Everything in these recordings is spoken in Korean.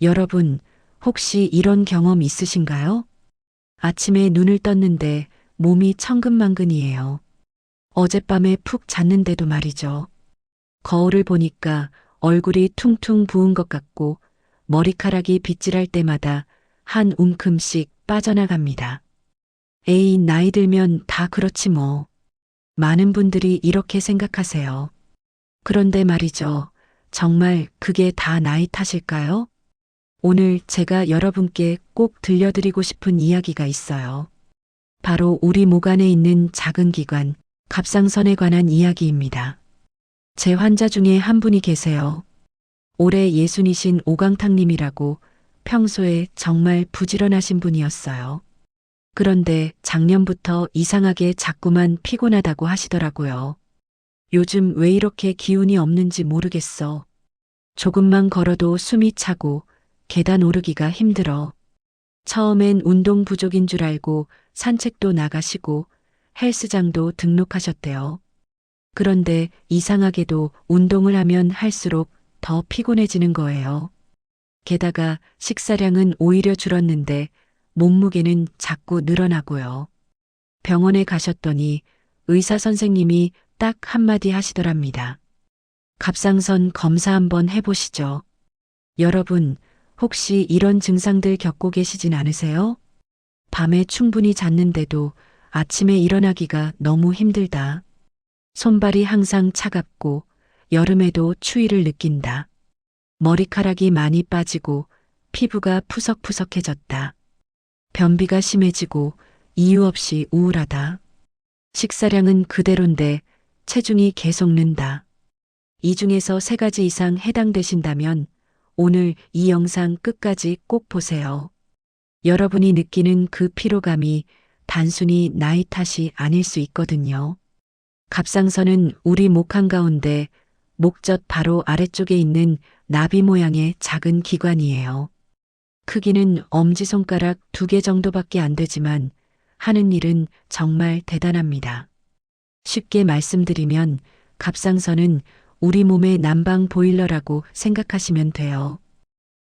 여러분, 혹시 이런 경험 있으신가요? 아침에 눈을 떴는데 몸이 천근만근이에요. 어젯밤에 푹 잤는데도 말이죠. 거울을 보니까 얼굴이 퉁퉁 부은 것 같고 머리카락이 빗질할 때마다 한 움큼씩 빠져나갑니다. 에이, 나이 들면 다 그렇지 뭐. 많은 분들이 이렇게 생각하세요. 그런데 말이죠. 정말 그게 다 나이 탓일까요? 오늘 제가 여러분께 꼭 들려드리고 싶은 이야기가 있어요. 바로 우리 목 안에 있는 작은 기관, 갑상선에 관한 이야기입니다. 제 환자 중에 한 분이 계세요. 올해 예순이신 오강탁님이라고 평소에 정말 부지런하신 분이었어요. 그런데 작년부터 이상하게 자꾸만 피곤하다고 하시더라고요. 요즘 왜 이렇게 기운이 없는지 모르겠어. 조금만 걸어도 숨이 차고 계단 오르기가 힘들어. 처음엔 운동 부족인 줄 알고 산책도 나가시고 헬스장도 등록하셨대요. 그런데 이상하게도 운동을 하면 할수록 더 피곤해지는 거예요. 게다가 식사량은 오히려 줄었는데 몸무게는 자꾸 늘어나고요. 병원에 가셨더니 의사 선생님이 딱 한마디 하시더랍니다. 갑상선 검사 한번 해보시죠. 여러분, 혹시 이런 증상들 겪고 계시진 않으세요? 밤에 충분히 잤는데도 아침에 일어나기가 너무 힘들다. 손발이 항상 차갑고 여름에도 추위를 느낀다. 머리카락이 많이 빠지고 피부가 푸석푸석해졌다. 변비가 심해지고 이유 없이 우울하다. 식사량은 그대로인데 체중이 계속 는다. 이 중에서 세 가지 이상 해당되신다면 오늘 이 영상 끝까지 꼭 보세요. 여러분이 느끼는 그 피로감이 단순히 나이 탓이 아닐 수 있거든요. 갑상선은 우리 목 한가운데 목젖 바로 아래쪽에 있는 나비 모양의 작은 기관이에요. 크기는 엄지손가락 2개 정도밖에 안 되지만 하는 일은 정말 대단합니다. 쉽게 말씀드리면 갑상선은 우리 몸의 난방 보일러라고 생각하시면 돼요.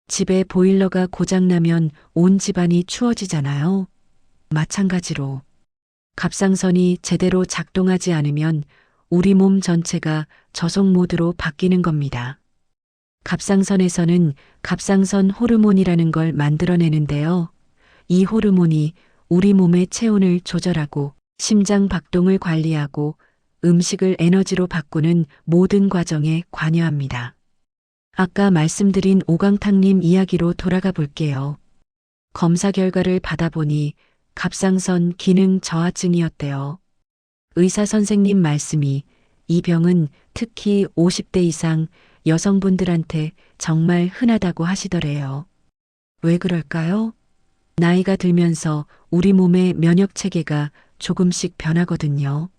집에 보일러가 고장나면 온 집안이 추워지잖아요. 마찬가지로 갑상선이 제대로 작동하지 않으면 우리 몸 전체가 저속 모드로 바뀌는 겁니다. 갑상선에서는 갑상선 호르몬이라는 걸 만들어내는데요. 이 호르몬이 우리 몸의 체온을 조절하고 심장 박동을 관리하고 음식을 에너지로 바꾸는 모든 과정에 관여합니다. 아까 말씀드린 오강탁님 이야기로 돌아가 볼게요. 검사 결과를 받아보니 갑상선 기능 저하증이었대요. 의사 선생님 말씀이 이 병은 특히 50대 이상 여성분들한테 정말 흔하다고 하시더래요. 왜 그럴까요? 나이가 들면서 우리 몸의 면역 체계가 조금씩 변하거든요.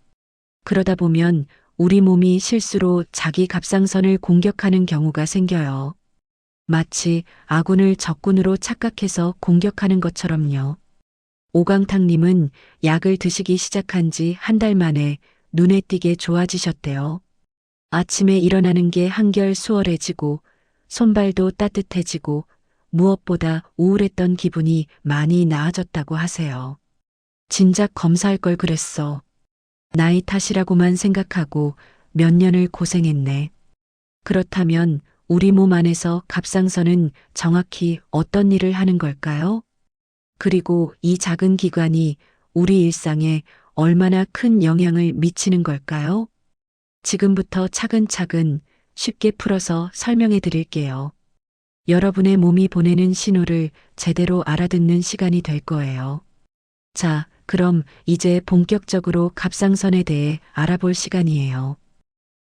그러다 보면 우리 몸이 실수로 자기 갑상선을 공격하는 경우가 생겨요. 마치 아군을 적군으로 착각해서 공격하는 것처럼요. 오강탁님은 약을 드시기 시작한 지 한 달 만에 눈에 띄게 좋아지셨대요. 아침에 일어나는 게 한결 수월해지고 손발도 따뜻해지고 무엇보다 우울했던 기분이 많이 나아졌다고 하세요. 진작 검사할 걸 그랬어. 나이 탓이라고만 생각하고 몇 년을 고생했네. 그렇다면 우리 몸 안에서 갑상선은 정확히 어떤 일을 하는 걸까요? 그리고 이 작은 기관이 우리 일상에 얼마나 큰 영향을 미치는 걸까요? 지금부터 차근차근 쉽게 풀어서 설명해 드릴게요. 여러분의 몸이 보내는 신호를 제대로 알아듣는 시간이 될 거예요. 자, 그럼 이제 본격적으로 갑상선에 대해 알아볼 시간이에요.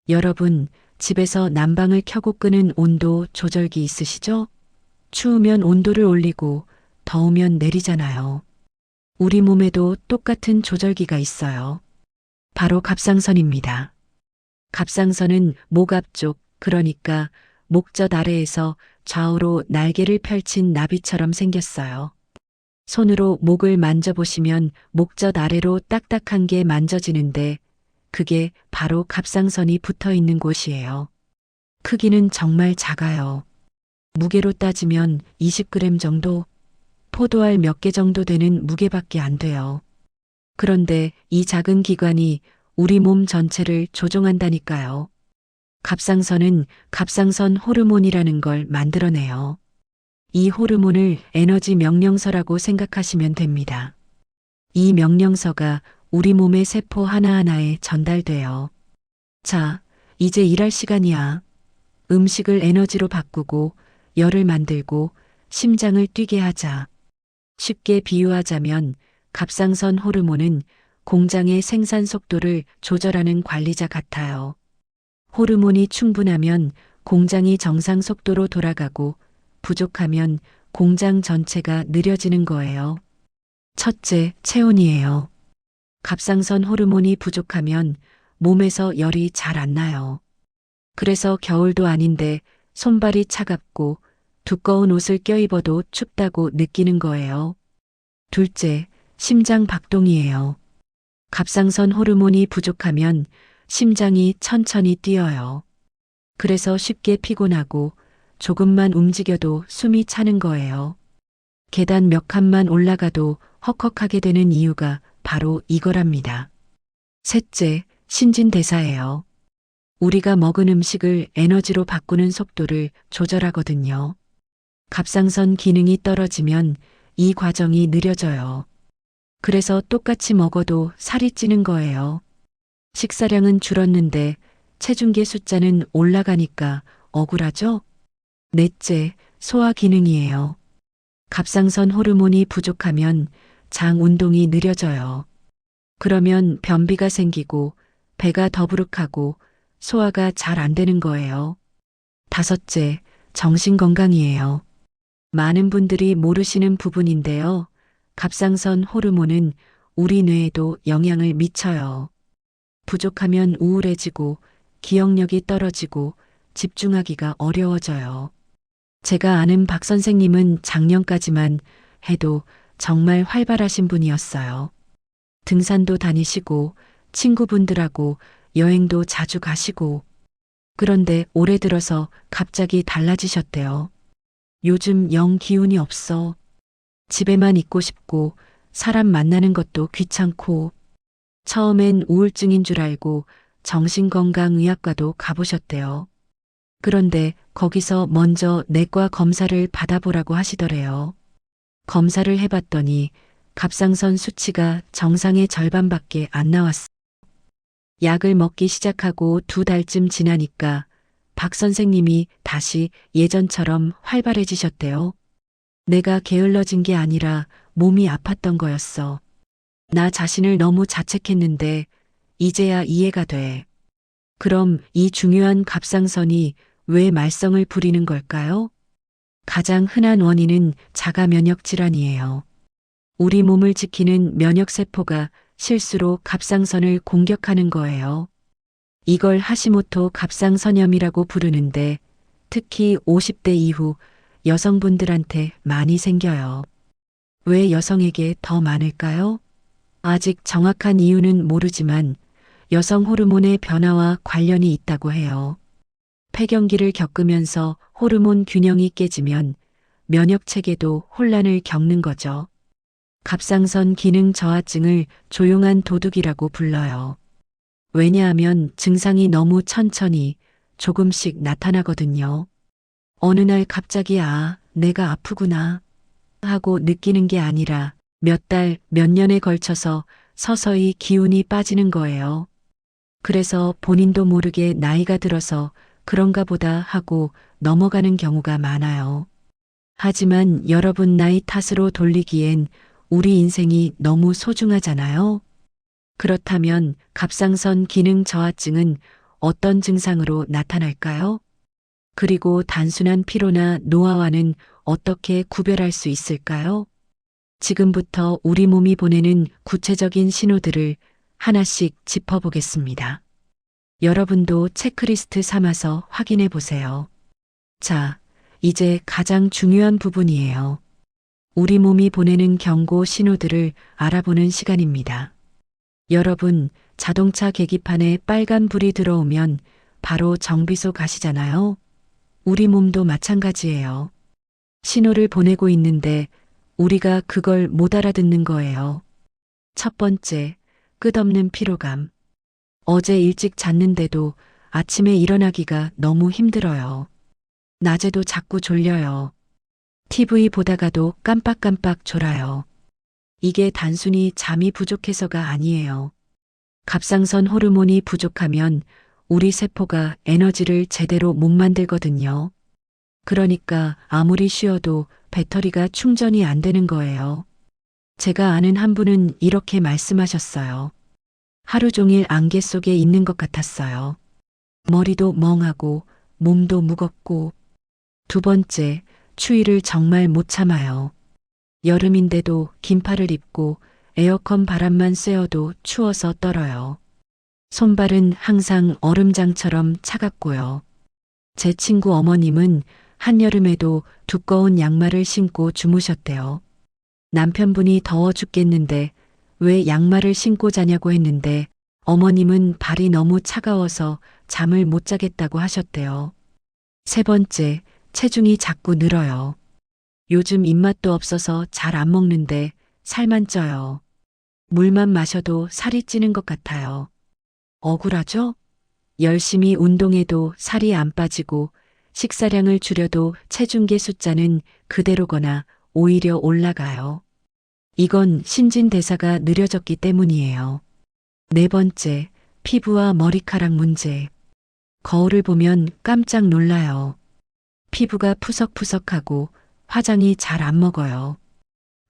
여러분, 집에서 난방을 켜고 끄는 온도 조절기 있으시죠? 추우면 온도를 올리고 더우면 내리잖아요. 우리 몸에도 똑같은 조절기가 있어요. 바로 갑상선입니다. 갑상선은 목 앞쪽, 그러니까 목젖 아래에서 좌우로 날개를 펼친 나비처럼 생겼어요. 손으로 목을 만져보시면 목젖 아래로 딱딱한 게 만져지는데 그게 바로 갑상선이 붙어 있는 곳이에요. 크기는 정말 작아요. 무게로 따지면 20g 정도, 포도알 몇 개 정도 되는 무게밖에 안 돼요. 그런데 이 작은 기관이 우리 몸 전체를 조종한다니까요. 갑상선은 갑상선 호르몬이라는 걸 만들어내요. 이 호르몬을 에너지 명령서라고 생각하시면 됩니다. 이 명령서가 우리 몸의 세포 하나하나에 전달돼요. 자, 이제 일할 시간이야. 음식을 에너지로 바꾸고 열을 만들고 심장을 뛰게 하자. 쉽게 비유하자면 갑상선 호르몬은 공장의 생산 속도를 조절하는 관리자 같아요. 호르몬이 충분하면 공장이 정상 속도로 돌아가고 부족하면 공장 전체가 느려지는 거예요. 첫째, 체온이에요. 갑상선 호르몬이 부족하면 몸에서 열이 잘 안 나요. 그래서 겨울도 아닌데 손발이 차갑고 두꺼운 옷을 껴입어도 춥다고 느끼는 거예요. 둘째, 심장 박동이에요. 갑상선 호르몬이 부족하면 심장이 천천히 뛰어요. 그래서 쉽게 피곤하고 조금만 움직여도 숨이 차는 거예요. 계단 몇 칸만 올라가도 헉헉하게 되는 이유가 바로 이거랍니다. 셋째, 신진대사예요. 우리가 먹은 음식을 에너지로 바꾸는 속도를 조절하거든요. 갑상선 기능이 떨어지면 이 과정이 느려져요. 그래서 똑같이 먹어도 살이 찌는 거예요. 식사량은 줄었는데 체중계 숫자는 올라가니까 억울하죠? 넷째, 소화 기능이에요. 갑상선 호르몬이 부족하면 장 운동이 느려져요. 그러면 변비가 생기고 배가 더부룩하고 소화가 잘 안 되는 거예요. 다섯째, 정신 건강이에요. 많은 분들이 모르시는 부분인데요. 갑상선 호르몬은 우리 뇌에도 영향을 미쳐요. 부족하면 우울해지고 기억력이 떨어지고 집중하기가 어려워져요. 제가 아는 박 선생님은 작년까지만 해도 정말 활발하신 분이었어요. 등산도 다니시고 친구분들하고 여행도 자주 가시고 그런데 올해 들어서 갑자기 달라지셨대요. 요즘 영 기운이 없어. 집에만 있고 싶고 사람 만나는 것도 귀찮고 처음엔 우울증인 줄 알고 정신건강의학과도 가보셨대요. 그런데 거기서 먼저 내과 검사를 받아보라고 하시더래요. 검사를 해봤더니 갑상선 수치가 정상의 절반밖에 안 나왔어. 약을 먹기 시작하고 2달쯤 지나니까 박 선생님이 다시 예전처럼 활발해지셨대요. 내가 게을러진 게 아니라 몸이 아팠던 거였어. 나 자신을 너무 자책했는데 이제야 이해가 돼. 그럼 이 중요한 갑상선이 왜 말썽을 부리는 걸까요? 가장 흔한 원인은 자가 면역 질환이에요. 우리 몸을 지키는 면역세포가 실수로 갑상선을 공격하는 거예요. 이걸 하시모토 갑상선염이라고 부르는데 특히 50대 이후 여성분들한테 많이 생겨요. 왜 여성에게 더 많을까요? 아직 정확한 이유는 모르지만 여성 호르몬의 변화와 관련이 있다고 해요. 폐경기를 겪으면서 호르몬 균형이 깨지면 면역 체계도 혼란을 겪는 거죠. 갑상선 기능 저하증을 조용한 도둑이라고 불러요. 왜냐하면 증상이 너무 천천히 조금씩 나타나거든요. 어느 날 갑자기 내가 아프구나 하고 느끼는 게 아니라 몇 달, 몇 년에 걸쳐서 서서히 기운이 빠지는 거예요. 그래서 본인도 모르게 나이가 들어서 그런가 보다 하고 넘어가는 경우가 많아요. 하지만 여러분 나이 탓으로 돌리기엔 우리 인생이 너무 소중하잖아요. 그렇다면 갑상선 기능 저하증은 어떤 증상으로 나타날까요? 그리고 단순한 피로나 노화와는 어떻게 구별할 수 있을까요? 지금부터 우리 몸이 보내는 구체적인 신호들을 하나씩 짚어보겠습니다. 여러분도 체크리스트 삼아서 확인해 보세요. 자, 이제 가장 중요한 부분이에요. 우리 몸이 보내는 경고 신호들을 알아보는 시간입니다. 여러분, 자동차 계기판에 빨간 불이 들어오면 바로 정비소 가시잖아요. 우리 몸도 마찬가지예요. 신호를 보내고 있는데 우리가 그걸 못 알아듣는 거예요. 첫 번째, 끝없는 피로감. 어제 일찍 잤는데도 아침에 일어나기가 너무 힘들어요. 낮에도 자꾸 졸려요. TV 보다가도 깜빡깜빡 졸아요. 이게 단순히 잠이 부족해서가 아니에요. 갑상선 호르몬이 부족하면 우리 세포가 에너지를 제대로 못 만들거든요. 그러니까 아무리 쉬어도 배터리가 충전이 안 되는 거예요. 제가 아는 한 분은 이렇게 말씀하셨어요. 하루 종일 안개 속에 있는 것 같았어요. 머리도 멍하고 몸도 무겁고. 두 번째, 추위를 정말 못 참아요. 여름인데도 긴팔을 입고 에어컨 바람만 쐬어도 추워서 떨어요. 손발은 항상 얼음장처럼 차갑고요. 제 친구 어머님은 한여름에도 두꺼운 양말을 신고 주무셨대요. 남편분이 더워 죽겠는데 왜 양말을 신고 자냐고 했는데 어머님은 발이 너무 차가워서 잠을 못 자겠다고 하셨대요. 세 번째, 체중이 자꾸 늘어요. 요즘 입맛도 없어서 잘 안 먹는데 살만 쪄요. 물만 마셔도 살이 찌는 것 같아요. 억울하죠? 열심히 운동해도 살이 안 빠지고 식사량을 줄여도 체중계 숫자는 그대로거나 오히려 올라가요. 이건 신진대사가 느려졌기 때문이에요. 네 번째, 피부와 머리카락 문제. 거울을 보면 깜짝 놀라요. 피부가 푸석푸석하고 화장이 잘 안 먹어요.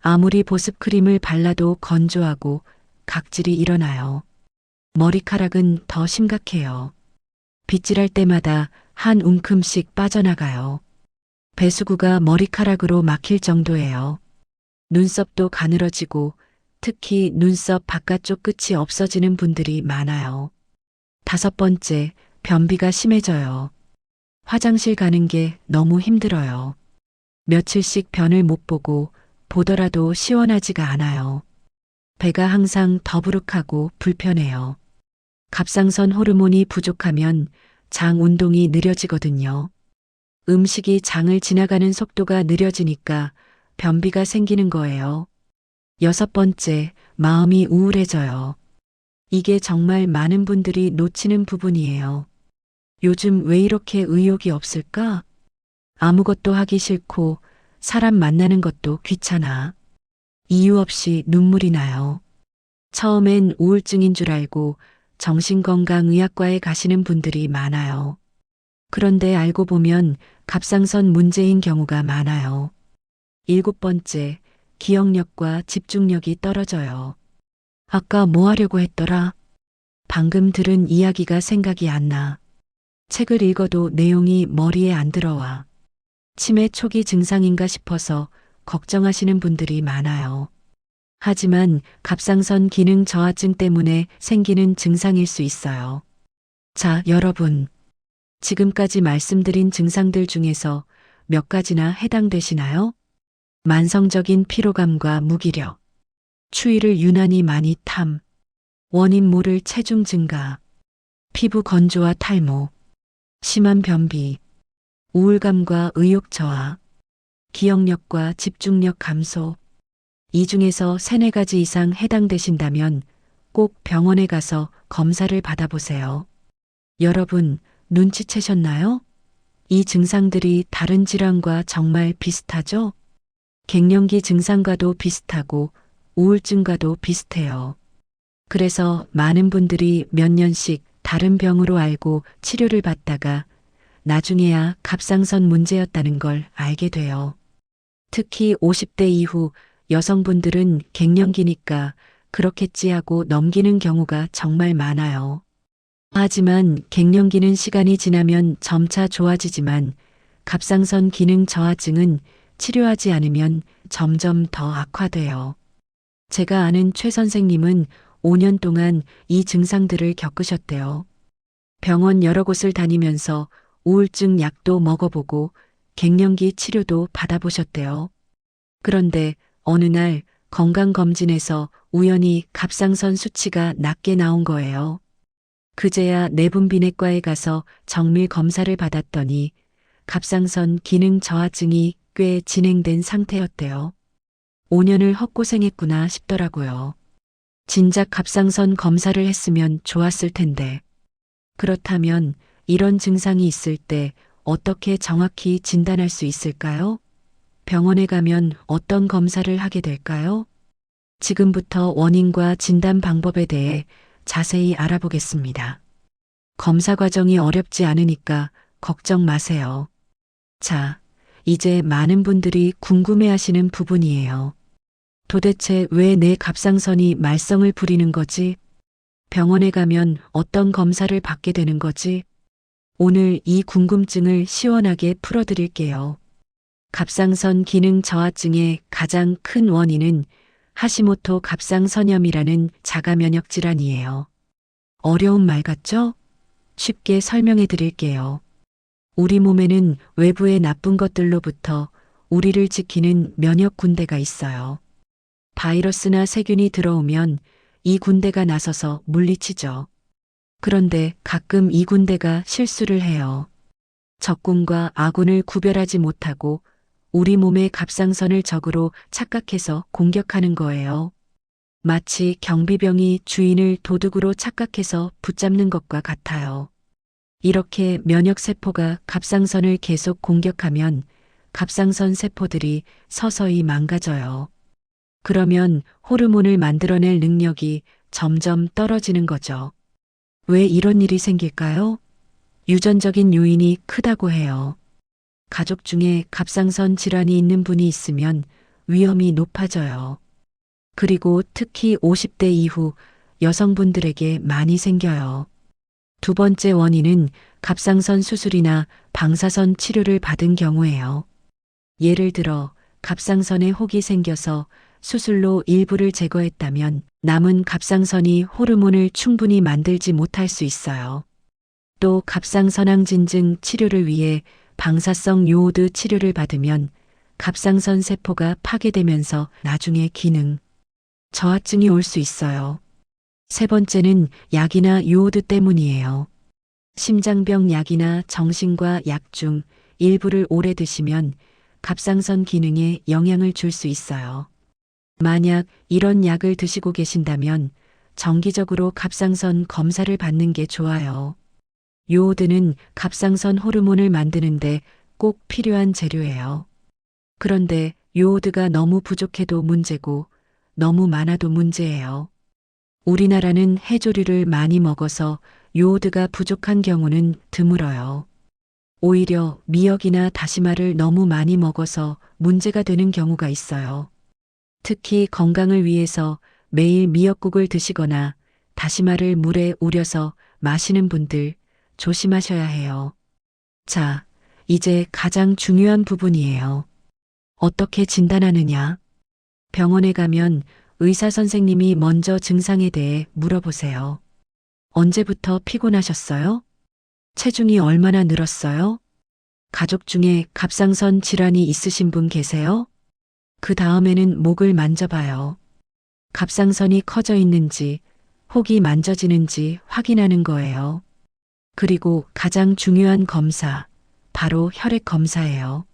아무리 보습크림을 발라도 건조하고 각질이 일어나요. 머리카락은 더 심각해요. 빗질할 때마다 한 움큼씩 빠져나가요. 배수구가 머리카락으로 막힐 정도예요. 눈썹도 가늘어지고 특히 눈썹 바깥쪽 끝이 없어지는 분들이 많아요. 다섯 번째, 변비가 심해져요. 화장실 가는 게 너무 힘들어요. 며칠씩 변을 못 보고 보더라도 시원하지가 않아요. 배가 항상 더부룩하고 불편해요. 갑상선 호르몬이 부족하면 장 운동이 느려지거든요. 음식이 장을 지나가는 속도가 느려지니까 변비가 생기는 거예요. 여섯 번째, 마음이 우울해져요. 이게 정말 많은 분들이 놓치는 부분이에요. 요즘 왜 이렇게 의욕이 없을까? 아무것도 하기 싫고 사람 만나는 것도 귀찮아. 이유 없이 눈물이 나요. 처음엔 우울증인 줄 알고 정신건강의학과에 가시는 분들이 많아요. 그런데 알고 보면 갑상선 문제인 경우가 많아요. 일곱 번째, 기억력과 집중력이 떨어져요. 아까 뭐 하려고 했더라? 방금 들은 이야기가 생각이 안 나. 책을 읽어도 내용이 머리에 안 들어와. 치매 초기 증상인가 싶어서 걱정하시는 분들이 많아요. 하지만 갑상선 기능 저하증 때문에 생기는 증상일 수 있어요. 자, 여러분. 지금까지 말씀드린 증상들 중에서 몇 가지나 해당되시나요? 만성적인 피로감과 무기력, 추위를 유난히 많이 탐, 원인 모를 체중 증가, 피부 건조와 탈모, 심한 변비, 우울감과 의욕 저하, 기억력과 집중력 감소. 이 중에서 3, 4가지 이상 해당되신다면 꼭 병원에 가서 검사를 받아보세요. 여러분, 눈치채셨나요? 이 증상들이 다른 질환과 정말 비슷하죠? 갱년기 증상과도 비슷하고 우울증과도 비슷해요. 그래서 많은 분들이 몇 년씩 다른 병으로 알고 치료를 받다가 나중에야 갑상선 문제였다는 걸 알게 돼요. 특히 50대 이후 여성분들은 갱년기니까 그렇겠지 하고 넘기는 경우가 정말 많아요. 하지만 갱년기는 시간이 지나면 점차 좋아지지만 갑상선 기능 저하증은 치료하지 않으면 점점 더 악화돼요. 제가 아는 최 선생님은 5년 동안 이 증상들을 겪으셨대요. 병원 여러 곳을 다니면서 우울증 약도 먹어보고 갱년기 치료도 받아보셨대요. 그런데 어느 날 건강검진에서 우연히 갑상선 수치가 낮게 나온 거예요. 그제야 내분비내과에 가서 정밀 검사를 받았더니 갑상선 기능 저하증이 꽤 진행된 상태였대요. 5년을 헛고생했구나 싶더라고요. 진작 갑상선 검사를 했으면 좋았을 텐데. 그렇다면 이런 증상이 있을 때 어떻게 정확히 진단할 수 있을까요? 병원에 가면 어떤 검사를 하게 될까요? 지금부터 원인과 진단 방법에 대해 자세히 알아보겠습니다. 검사 과정이 어렵지 않으니까 걱정 마세요. 자, 이제 많은 분들이 궁금해하시는 부분이에요. 도대체 왜 내 갑상선이 말썽을 부리는 거지? 병원에 가면 어떤 검사를 받게 되는 거지? 오늘 이 궁금증을 시원하게 풀어드릴게요. 갑상선 기능 저하증의 가장 큰 원인은 하시모토 갑상선염이라는 자가 면역 질환이에요. 어려운 말 같죠? 쉽게 설명해 드릴게요. 우리 몸에는 외부의 나쁜 것들로부터 우리를 지키는 면역 군대가 있어요. 바이러스나 세균이 들어오면 이 군대가 나서서 물리치죠. 그런데 가끔 이 군대가 실수를 해요. 적군과 아군을 구별하지 못하고 우리 몸의 갑상선을 적으로 착각해서 공격하는 거예요. 마치 경비병이 주인을 도둑으로 착각해서 붙잡는 것과 같아요. 이렇게 면역세포가 갑상선을 계속 공격하면 갑상선 세포들이 서서히 망가져요. 그러면 호르몬을 만들어낼 능력이 점점 떨어지는 거죠. 왜 이런 일이 생길까요? 유전적인 요인이 크다고 해요. 가족 중에 갑상선 질환이 있는 분이 있으면 위험이 높아져요. 그리고 특히 50대 이후 여성분들에게 많이 생겨요. 두 번째 원인은 갑상선 수술이나 방사선 치료를 받은 경우예요. 예를 들어 갑상선에 혹이 생겨서 수술로 일부를 제거했다면 남은 갑상선이 호르몬을 충분히 만들지 못할 수 있어요. 또 갑상선항진증 치료를 위해 방사성 요오드 치료를 받으면 갑상선 세포가 파괴되면서 나중에 기능 저하증이 올 수 있어요. 세 번째는 약이나 요오드 때문이에요. 심장병 약이나 정신과 약 중 일부를 오래 드시면 갑상선 기능에 영향을 줄 수 있어요. 만약 이런 약을 드시고 계신다면 정기적으로 갑상선 검사를 받는 게 좋아요. 요오드는 갑상선 호르몬을 만드는데 꼭 필요한 재료예요. 그런데 요오드가 너무 부족해도 문제고 너무 많아도 문제예요. 우리나라는 해조류를 많이 먹어서 요오드가 부족한 경우는 드물어요. 오히려 미역이나 다시마를 너무 많이 먹어서 문제가 되는 경우가 있어요. 특히 건강을 위해서 매일 미역국을 드시거나 다시마를 물에 우려서 마시는 분들 조심하셔야 해요. 자, 이제 가장 중요한 부분이에요. 어떻게 진단하느냐? 병원에 가면 의사 선생님이 먼저 증상에 대해 물어보세요. 언제부터 피곤하셨어요? 체중이 얼마나 늘었어요? 가족 중에 갑상선 질환이 있으신 분 계세요? 그 다음에는 목을 만져봐요. 갑상선이 커져 있는지, 혹이 만져지는지 확인하는 거예요. 그리고 가장 중요한 검사, 바로 혈액 검사예요.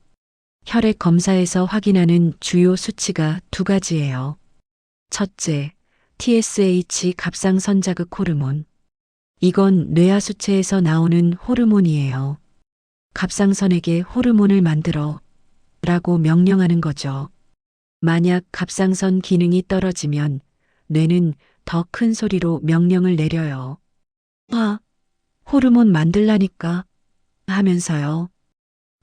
혈액 검사에서 확인하는 주요 수치가 두 가지예요. 첫째, TSH 갑상선 자극 호르몬. 이건 뇌하수체에서 나오는 호르몬이에요. 갑상선에게 호르몬을 만들어 라고 명령하는 거죠. 만약 갑상선 기능이 떨어지면 뇌는 더 큰 소리로 명령을 내려요. 호르몬 만들라니까 하면서요.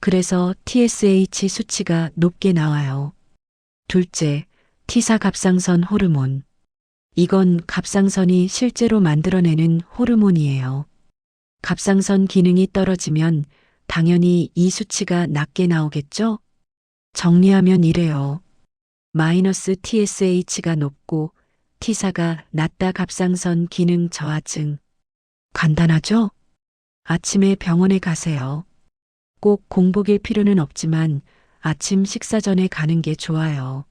그래서 TSH 수치가 높게 나와요. 둘째, T사 갑상선 호르몬. 이건 갑상선이 실제로 만들어내는 호르몬이에요. 갑상선 기능이 떨어지면 당연히 이 수치가 낮게 나오겠죠? 정리하면 이래요. 마이너스 TSH가 높고 T사가 낮다 갑상선 기능 저하증. 간단하죠? 아침에 병원에 가세요. 꼭 공복일 필요는 없지만 아침 식사 전에 가는 게 좋아요.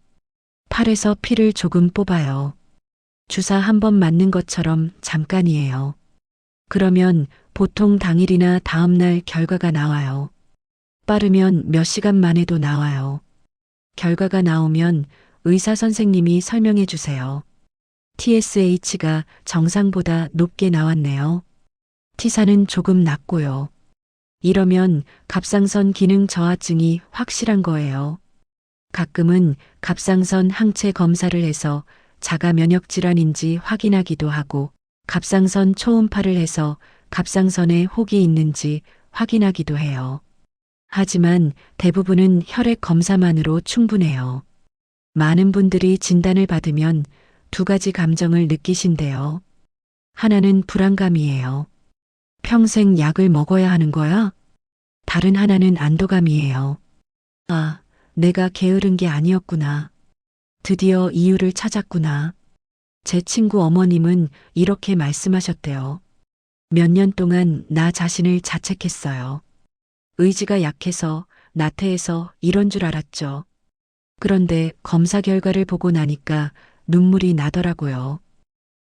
팔에서 피를 조금 뽑아요. 주사 한 번 맞는 것처럼 잠깐이에요. 그러면 보통 당일이나 다음날 결과가 나와요. 빠르면 몇 시간 만에도 나와요. 결과가 나오면 의사 선생님이 설명해 주세요. TSH가 정상보다 높게 나왔네요. T사는 조금 낮고요. 이러면 갑상선 기능 저하증이 확실한 거예요. 가끔은 갑상선 항체 검사를 해서 자가 면역 질환인지 확인하기도 하고 갑상선 초음파를 해서 갑상선에 혹이 있는지 확인하기도 해요. 하지만 대부분은 혈액 검사만으로 충분해요. 많은 분들이 진단을 받으면 두 가지 감정을 느끼신대요. 하나는 불안감이에요. 평생 약을 먹어야 하는 거야? 다른 하나는 안도감이에요. 아, 내가 게으른 게 아니었구나. 드디어 이유를 찾았구나. 제 친구 어머님은 이렇게 말씀하셨대요. 몇 년 동안 나 자신을 자책했어요. 의지가 약해서, 나태해서 이런 줄 알았죠. 그런데 검사 결과를 보고 나니까 눈물이 나더라고요.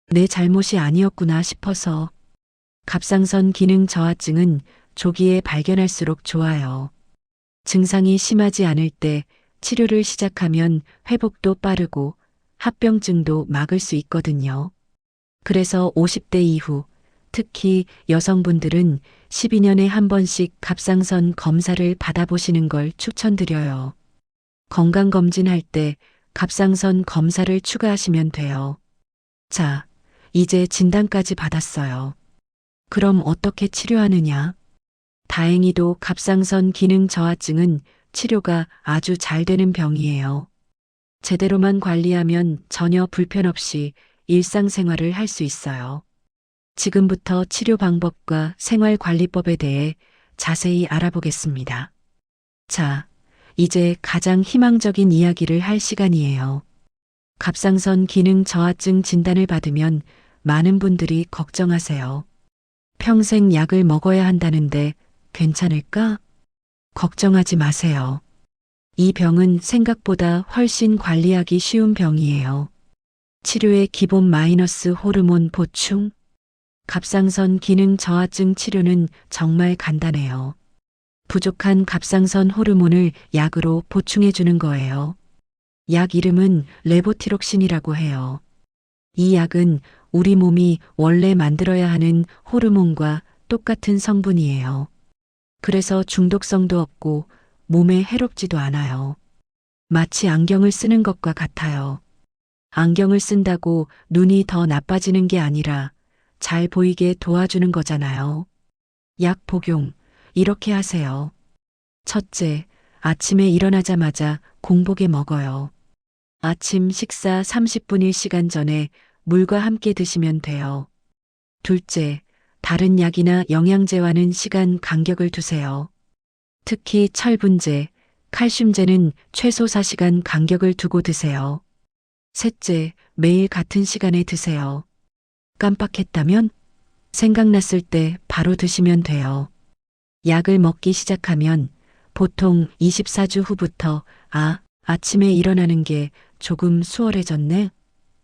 내 잘못이 아니었구나 싶어서. 갑상선 기능 저하증은 조기에 발견할수록 좋아요. 증상이 심하지 않을 때 치료를 시작하면 회복도 빠르고 합병증도 막을 수 있거든요. 그래서 50대 이후, 특히 여성분들은 12년에 한 번씩 갑상선 검사를 받아보시는 걸 추천드려요. 건강검진할 때 갑상선 검사를 추가하시면 돼요. 자, 이제 진단까지 받았어요. 그럼 어떻게 치료하느냐? 다행히도 갑상선 기능 저하증은 치료가 아주 잘 되는 병이에요. 제대로만 관리하면 전혀 불편 없이 일상생활을 할 수 있어요. 지금부터 치료 방법과 생활관리법에 대해 자세히 알아보겠습니다. 자, 이제 가장 희망적인 이야기를 할 시간이에요. 갑상선 기능 저하증 진단을 받으면 많은 분들이 걱정하세요. 평생 약을 먹어야 한다는데 괜찮을까? 걱정하지 마세요. 이 병은 생각보다 훨씬 관리하기 쉬운 병이에요. 치료의 기본 마이너스 호르몬 보충, 갑상선 기능 저하증 치료는 정말 간단해요. 부족한 갑상선 호르몬을 약으로 보충해 주는 거예요. 약 이름은 레보티록신이라고 해요. 이 약은 우리 몸이 원래 만들어야 하는 호르몬과 똑같은 성분이에요. 그래서 중독성도 없고 몸에 해롭지도 않아요. 마치 안경을 쓰는 것과 같아요. 안경을 쓴다고 눈이 더 나빠지는 게 아니라 잘 보이게 도와주는 거잖아요. 약 복용, 이렇게 하세요. 첫째, 아침에 일어나자마자 공복에 먹어요. 아침 식사 30분일 시간 전에 물과 함께 드시면 돼요. 둘째, 다른 약이나 영양제와는 시간 간격을 두세요. 특히 철분제, 칼슘제는 최소 4시간 간격을 두고 드세요. 셋째, 매일 같은 시간에 드세요. 깜빡했다면 생각났을 때 바로 드시면 돼요. 약을 먹기 시작하면 보통 24주 후부터 아침에 일어나는 게 조금 수월해졌네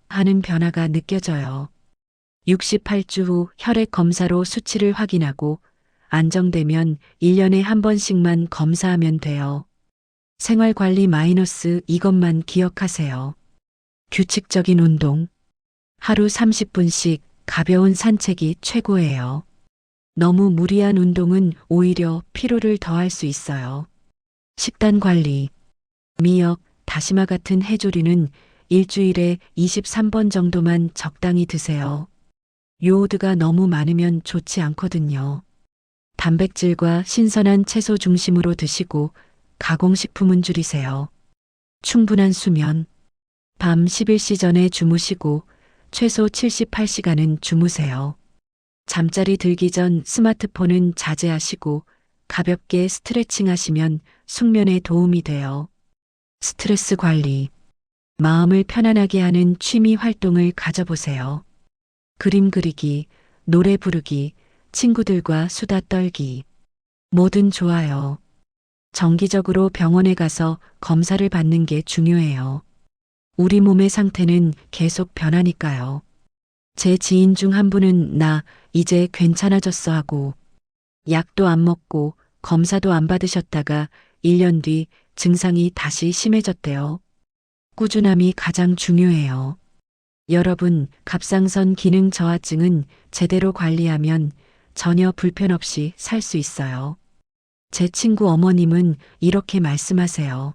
하는 변화가 느껴져요. 68주 후 혈액 검사로 수치를 확인하고 안정되면 1년에 한 번씩만 검사하면 돼요. 생활관리 마이너스 이것만 기억하세요. 규칙적인 운동. 하루 30분씩 가벼운 산책이 최고예요. 너무 무리한 운동은 오히려 피로를 더할 수 있어요. 식단 관리. 미역, 다시마 같은 해조류는 일주일에 23번 정도만 적당히 드세요. 요오드가 너무 많으면 좋지 않거든요. 단백질과 신선한 채소 중심으로 드시고 가공식품은 줄이세요. 충분한 수면. 밤 11시 전에 주무시고 최소 78시간은 주무세요. 잠자리 들기 전 스마트폰은 자제하시고 가볍게 스트레칭 하시면 숙면에 도움이 돼요. 스트레스 관리. 마음을 편안하게 하는 취미 활동을 가져보세요. 그림 그리기, 노래 부르기, 친구들과 수다 떨기. 뭐든 좋아요. 정기적으로 병원에 가서 검사를 받는 게 중요해요. 우리 몸의 상태는 계속 변하니까요. 제 지인 중 한 분은 나 이제 괜찮아졌어 하고 약도 안 먹고 검사도 안 받으셨다가 1년 뒤 증상이 다시 심해졌대요. 꾸준함이 가장 중요해요. 여러분, 갑상선 기능 저하증은 제대로 관리하면 전혀 불편 없이 살 수 있어요. 제 친구 어머님은 이렇게 말씀하세요.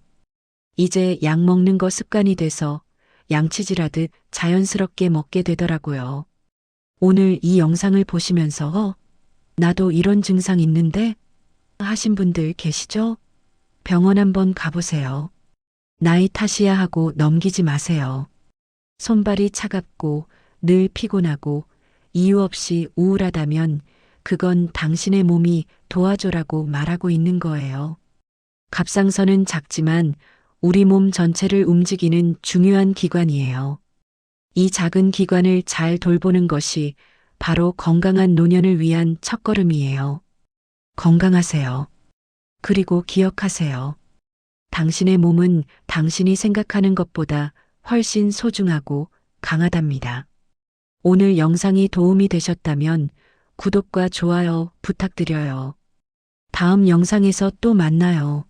이제 약 먹는 거 습관이 돼서 양치질하듯 자연스럽게 먹게 되더라고요. 오늘 이 영상을 보시면서 나도 이런 증상 있는데 하신 분들 계시죠? 병원 한번 가보세요. 나이 탓이야 하고 넘기지 마세요. 손발이 차갑고 늘 피곤하고 이유 없이 우울하다면 그건 당신의 몸이 도와줘라고 말하고 있는 거예요. 갑상선은 작지만 우리 몸 전체를 움직이는 중요한 기관이에요. 이 작은 기관을 잘 돌보는 것이 바로 건강한 노년을 위한 첫걸음이에요. 건강하세요. 그리고 기억하세요. 당신의 몸은 당신이 생각하는 것보다 훨씬 소중하고 강하답니다. 오늘 영상이 도움이 되셨다면 구독과 좋아요 부탁드려요. 다음 영상에서 또 만나요.